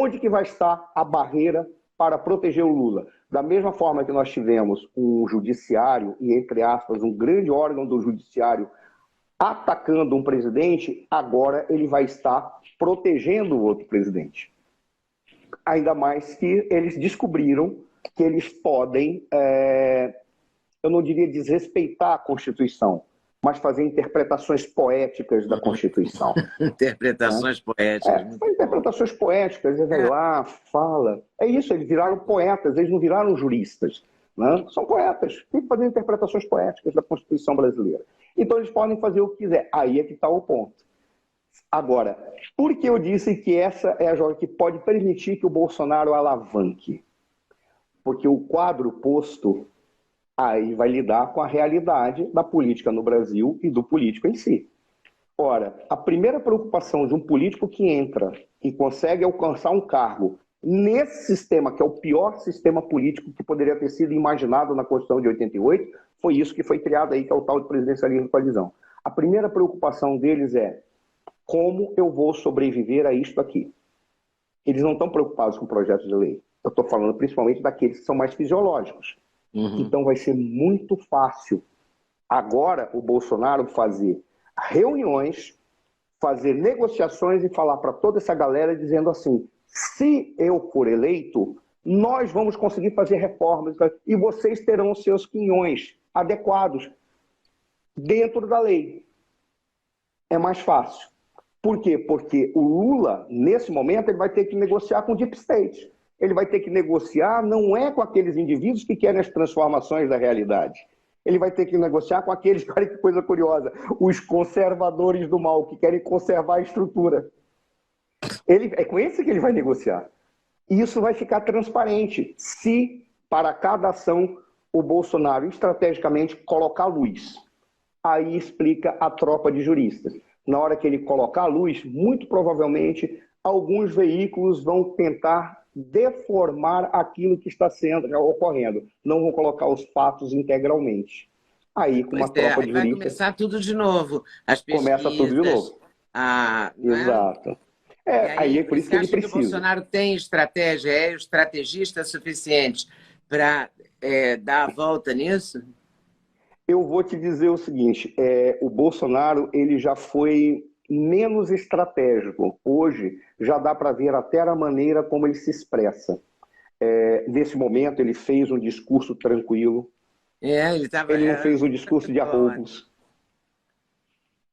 Onde que vai estar a barreira para proteger o Lula? Da mesma forma que nós tivemos um judiciário, e entre aspas, um grande órgão do judiciário atacando um presidente, agora ele vai estar protegendo o outro presidente. Ainda mais que eles descobriram que eles podem, eu não diria desrespeitar a Constituição, mas fazer interpretações poéticas da Constituição. Interpretações poéticas. Interpretações poéticas, ele vai lá, fala. É isso, eles viraram poetas, eles não viraram juristas. Né? São poetas, tem que fazer interpretações poéticas da Constituição brasileira. Então eles podem fazer o que quiser. Aí é que está o ponto. Agora, por que eu disse que essa é a jogada que pode permitir que o Bolsonaro alavanque? Porque o quadro posto aí vai lidar com a realidade da política no Brasil e do político em si. Ora, a primeira preocupação de um político que entra e consegue alcançar um cargo nesse sistema, que é o pior sistema político que poderia ter sido imaginado na Constituição de 88, foi isso que foi criado aí, que é o tal de presidencialismo de coalizão. A primeira preocupação deles é como eu vou sobreviver a isto aqui. Eles não estão preocupados com projetos de lei. Eu estou falando principalmente daqueles que são mais fisiológicos. Então vai ser muito fácil agora o Bolsonaro fazer reuniões, fazer negociações e falar para toda essa galera dizendo assim, se eu for eleito, nós vamos conseguir fazer reformas e vocês terão os seus quinhões adequados dentro da lei. É mais fácil. Por quê? Porque o Lula, nesse momento, ele vai ter que negociar com o Deep State. Ele vai ter que negociar, não é com aqueles indivíduos que querem as transformações da realidade. Ele vai ter que negociar com aqueles, olha que coisa curiosa, os conservadores do mal, que querem conservar a estrutura. É com esse que ele vai negociar. E isso vai ficar transparente se, para cada ação, o Bolsonaro estrategicamente colocar luz. Aí explica a tropa de juristas. Na hora que ele colocar a luz, muito provavelmente, alguns veículos vão tentar deformar aquilo que está ocorrendo. Não vão colocar os fatos integralmente. Aí, com uma tropa de juristas... Vai começar tudo de novo. As pesquisas... Começa tudo de novo. Exato. Aí é por isso que ele precisa. Que o Bolsonaro tem estratégia, é estrategista suficiente para dar a volta nisso? Eu vou te dizer o seguinte, o Bolsonaro ele já foi menos estratégico. Hoje já dá para ver até a maneira como ele se expressa. Nesse momento ele fez um discurso tranquilo, ele não fez um discurso de arroubos.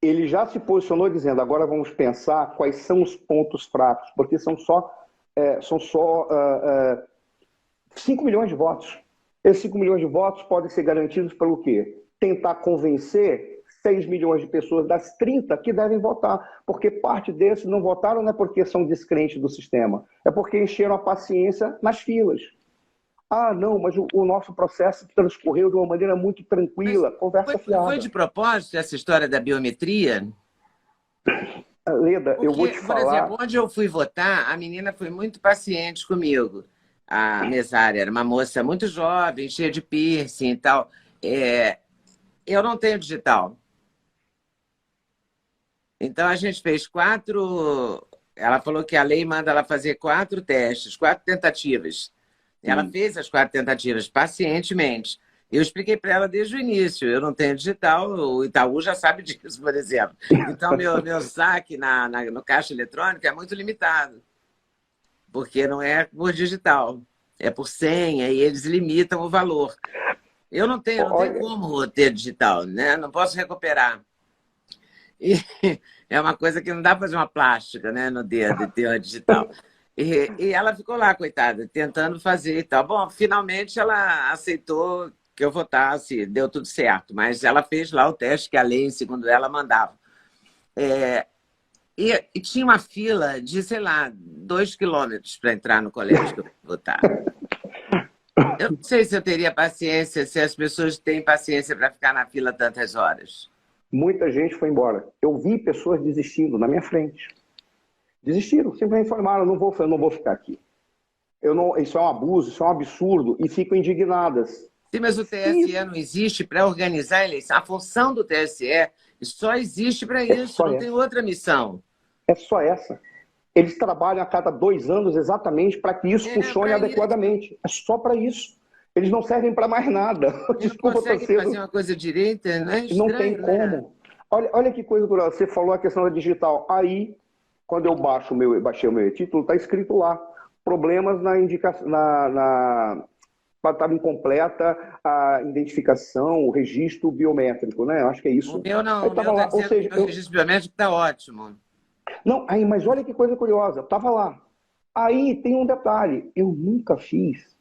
Ele já se posicionou dizendo, agora vamos pensar quais são os pontos fracos, porque são só 5 milhões de votos. Esses 5 milhões de votos podem ser garantidos pelo quê? Tentar convencer 6 milhões de pessoas das 30 que devem votar, porque parte desses não votaram não é porque são descrentes do sistema, é porque encheram a paciência nas filas. Ah, não, mas o nosso processo transcorreu de uma maneira muito tranquila, conversa fiada. Foi de propósito essa história da biometria? Leda, eu vou te falar... Por exemplo, onde eu fui votar, a menina foi muito paciente comigo. A mesária era uma moça muito jovem, cheia de piercing e tal. Eu não tenho digital. Então, a gente fez 4... Ela falou que a lei manda ela fazer 4 testes, 4 tentativas. Ela fez as 4 tentativas pacientemente. Eu expliquei para ela desde o início. Eu não tenho digital, o Itaú já sabe disso, por exemplo. Então, meu saque no caixa eletrônico é muito limitado. Porque não é por digital, é por senha e eles limitam o valor. Eu não tenho como ter digital, né? Não posso recuperar. E é uma coisa que não dá para fazer uma plástica, né, no dedo e ter uma digital. E ela ficou lá, coitada, tentando fazer e tal. Bom, finalmente ela aceitou que eu votasse, deu tudo certo, mas ela fez lá o teste que a lei, segundo ela, mandava. E tinha uma fila de, sei lá, 2 quilômetros para entrar no colégio que eu votar. Eu não sei se eu teria paciência, se as pessoas têm paciência para ficar na fila tantas horas. Muita gente foi embora. Eu vi pessoas desistindo na minha frente. Desistiram, simplesmente informaram, eu não vou ficar aqui. Isso é um abuso, isso é um absurdo, e ficam indignadas. Sim, mas o TSE não existe para organizar a eleição. A função do TSE só existe para isso, não tem outra missão. É só essa. Eles trabalham a cada 2 anos exatamente para que isso funcione pra isso. adequadamente. É só para isso. Eles não servem para mais nada. Eles não Desculpa, conseguem fazer uma coisa direita, não é não tem estranho, né? como. Olha que coisa curiosa. Você falou a questão da digital. Aí, quando eu baixei o meu título, está escrito lá. Problemas na indicação, estava incompleta a identificação, o registro biométrico, né? Eu acho que é O isso. meu não, Aí o meu estava está lá, ou dizendo que seja, o meu registro biométrico está ótimo. não, aí, mas olha que coisa curiosa, estava lá. Aí tem um detalhe, eu nunca fiz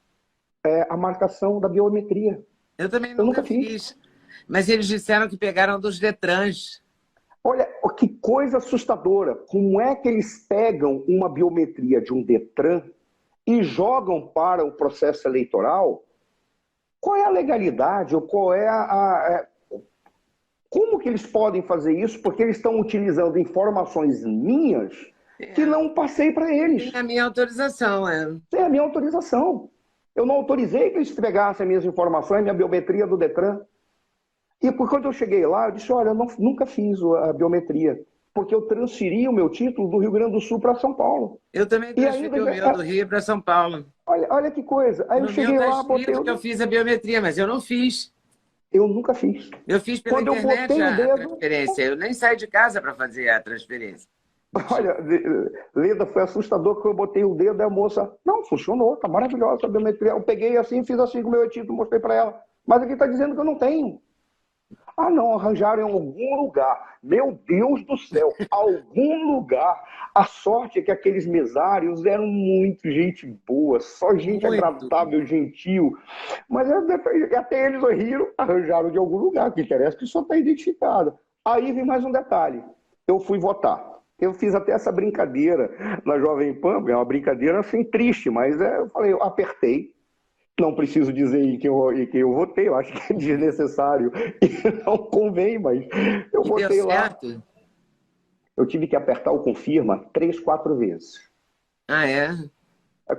a marcação da biometria. Eu também Eu nunca nunca fiz. fiz. Mas eles disseram que pegaram dos Detrans. Olha, que coisa assustadora. Como é que eles pegam uma biometria de um Detran e jogam para o processo eleitoral? Qual é a legalidade ou qual é como que eles podem fazer isso? Porque eles estão utilizando informações minhas que É, não passei para tem eles, a minha autorização, é. sem a minha autorização. Eu não autorizei que eles pegassem minhas informações, minha biometria do Detran. E por quando eu cheguei lá, eu disse, olha, eu nunca fiz a biometria, porque eu transferi o meu título do Rio Grande do Sul para São Paulo. Eu também E ainda, transferi o meu do Rio para São Paulo. olha que coisa. Aí eu No meu cheguei está lá, botei escrito que eu o... fiz a biometria, mas eu não fiz. Eu nunca fiz. Eu fiz pela Quando eu internet botei o a dedo, transferência. Eu nem saí de casa para fazer a transferência do olha, título. Leda, foi assustador que eu botei o dedo e a moça, não, funcionou, tá maravilhosa a biometria. Eu peguei assim, fiz assim com o meu título, mostrei para ela. Mas aqui está dizendo que eu não tenho. Ah, não, arranjaram em algum lugar. Meu Deus do céu, algum lugar. A sorte é que aqueles mesários eram muito gente boa, só gente Muito. agradável, gentil. Mas até eles riram, arranjaram de algum lugar, que interessa que só está identificado. Aí vem mais um detalhe. Eu fui votar. Eu fiz até essa brincadeira na Jovem Pan, é uma brincadeira assim triste, mas eu falei, eu apertei. Não preciso dizer em quem eu votei, eu acho que é desnecessário e não convém, mas eu E deu votei lá. certo? Eu tive que apertar o confirma 3, 4 vezes. Ah, é?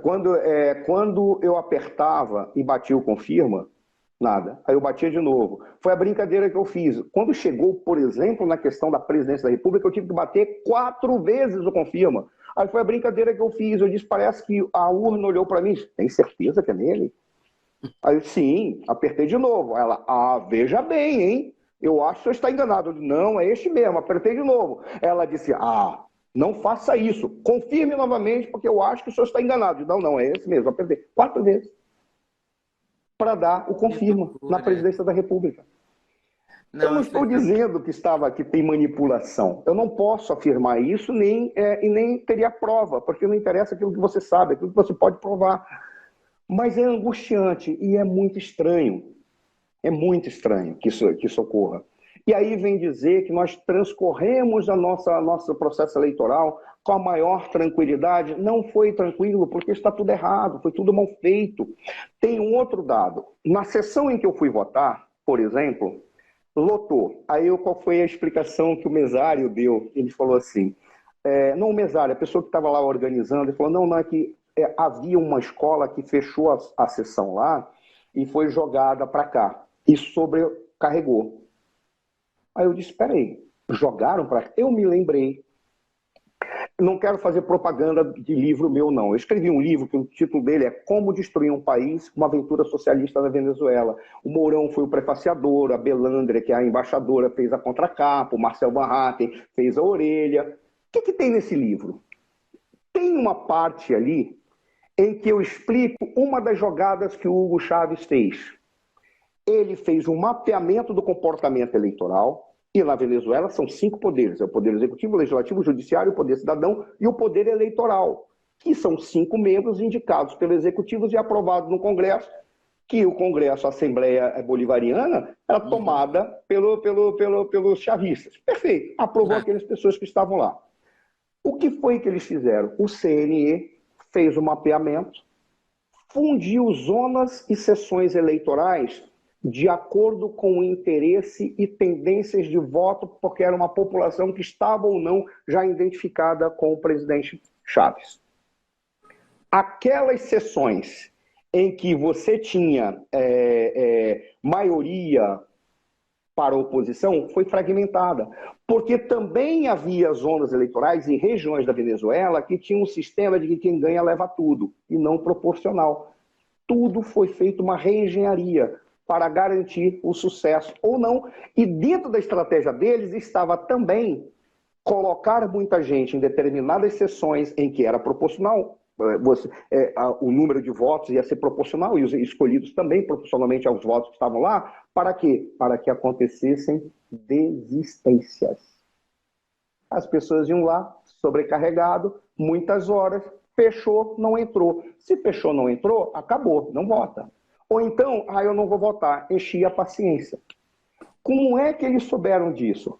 Quando eu apertava e batia o confirma, nada. Aí eu batia de novo. Foi a brincadeira que eu fiz. Quando chegou, por exemplo, na questão da presidência da República, eu tive que bater 4 vezes o confirma. Aí foi a brincadeira que eu fiz. Eu disse, parece que a urna olhou para mim. Tem certeza que é nele? Aí eu, sim, apertei de novo. Ela, veja bem, hein? Eu acho que o senhor está enganado. Eu disse, não, é este mesmo, apertei de novo. Ela disse, não faça isso. Confirme novamente, porque eu acho que o senhor está enganado. Eu disse, não, é esse mesmo, apertei 4 vezes para dar o Que confirma na loucura. presidência da República. Eu não Nossa, estou dizendo que tem manipulação. Eu não posso afirmar isso e nem teria prova, porque não interessa aquilo que você sabe, aquilo que você pode provar. Mas é angustiante e é muito estranho. É muito estranho que isso ocorra. E aí vem dizer que nós transcorremos nosso processo eleitoral com a maior tranquilidade. Não foi tranquilo, porque está tudo errado, foi tudo mal feito. Tem um outro dado. Na sessão em que eu fui votar, por exemplo, lotou. Aí qual foi a explicação que o mesário deu? Ele falou assim, não o mesário, a pessoa que estava lá organizando, ele falou, não, é que havia uma escola que fechou a sessão lá e foi jogada para cá e sobrecarregou. Aí eu disse, espera aí, jogaram para cá? Eu me lembrei. Não quero fazer propaganda de livro meu, não. Eu escrevi um livro que o título dele é Como Destruir um País, uma aventura socialista na Venezuela. O Mourão foi o prefaciador, a Belândria, que é a embaixadora, fez a contracapa, o Marcel Van Hatten fez a orelha. O que tem nesse livro? Tem uma parte ali em que eu explico uma das jogadas que o Hugo Chávez fez. Ele fez um mapeamento do comportamento eleitoral, e na Venezuela são 5 poderes, é o poder executivo, o legislativo, o judiciário, o poder cidadão e o poder eleitoral, que são 5 membros indicados pelo executivo e aprovados no Congresso, que o Congresso, a Assembleia Bolivariana, era tomada pelos chavistas. Perfeito, aprovou aquelas pessoas que estavam lá. O que foi que eles fizeram? O CNE fez o mapeamento, fundiu zonas e sessões eleitorais de acordo com o interesse e tendências de voto, porque era uma população que estava ou não já identificada com o presidente Chávez. Aquelas sessões em que você tinha maioria para a oposição foi fragmentada, porque também havia zonas eleitorais e regiões da Venezuela que tinham um sistema de que quem ganha leva tudo, e não proporcional. Tudo foi feito uma reengenharia para garantir o sucesso ou não, e dentro da estratégia deles estava também colocar muita gente em determinadas sessões em que era proporcional, o número de votos ia ser proporcional e os escolhidos também proporcionalmente aos votos que estavam lá. Para quê? Para que acontecessem desistências. As pessoas iam lá, sobrecarregado, muitas horas, fechou, não entrou. Se fechou, não entrou, acabou, não vota. Ou então, eu não vou votar, enchi a paciência. Como é que eles souberam disso?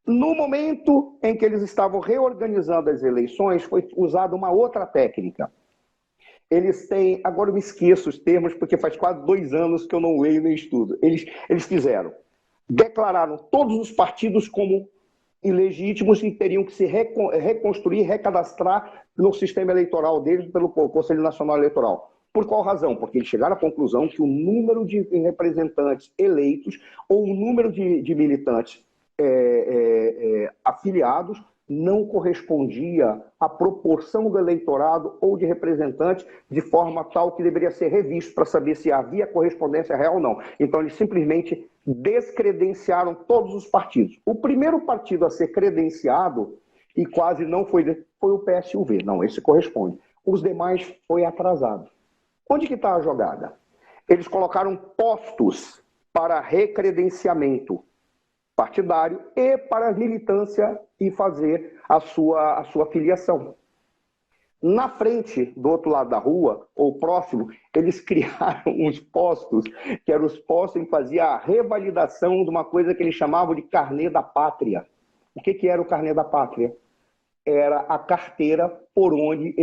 No momento em que eles estavam reorganizando as eleições, foi usada uma outra técnica. Eles têm, agora eu me esqueço os termos, porque faz quase 2 anos que eu não leio nem estudo. Eles declararam todos os partidos como ilegítimos e teriam que se reconstruir, recadastrar no sistema eleitoral deles pelo Conselho Nacional Eleitoral. Por qual razão? Porque eles chegaram à conclusão que o número de representantes eleitos ou o número de militantes afiliados não correspondia à proporção do eleitorado ou de representantes de forma tal que deveria ser revisto para saber se havia correspondência real ou não. Então, eles simplesmente descredenciaram todos os partidos. O primeiro partido a ser credenciado, e quase não foi o PSUV. Não, esse corresponde. Os demais foi atrasado. Onde que está a jogada? Eles colocaram postos para recredenciamento partidário e para militância e fazer a sua filiação. Na frente, do outro lado da rua, ou próximo, eles criaram uns postos, que eram os postos em que fazia a revalidação de uma coisa que eles chamavam de carnê da pátria. O que era o carnê da pátria? Era a carteira por onde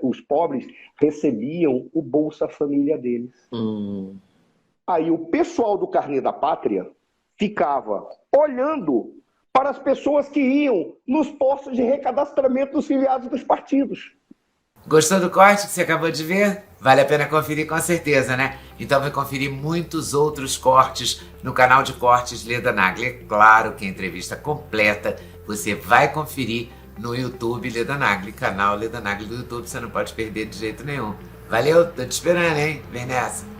os pobres recebiam o Bolsa Família deles. Aí o pessoal do carnê da pátria ficava olhando para as pessoas que iam nos postos de recadastramento dos filiados dos partidos. Gostou do corte que você acabou de ver? Vale a pena conferir com certeza, né? Então vai conferir muitos outros cortes no canal de cortes Leda Nagli. É claro que a entrevista completa você vai conferir no YouTube Leda Nagli, canal Leda Nagli do YouTube, você não pode perder de jeito nenhum. Valeu, tô te esperando, hein? Vem nessa!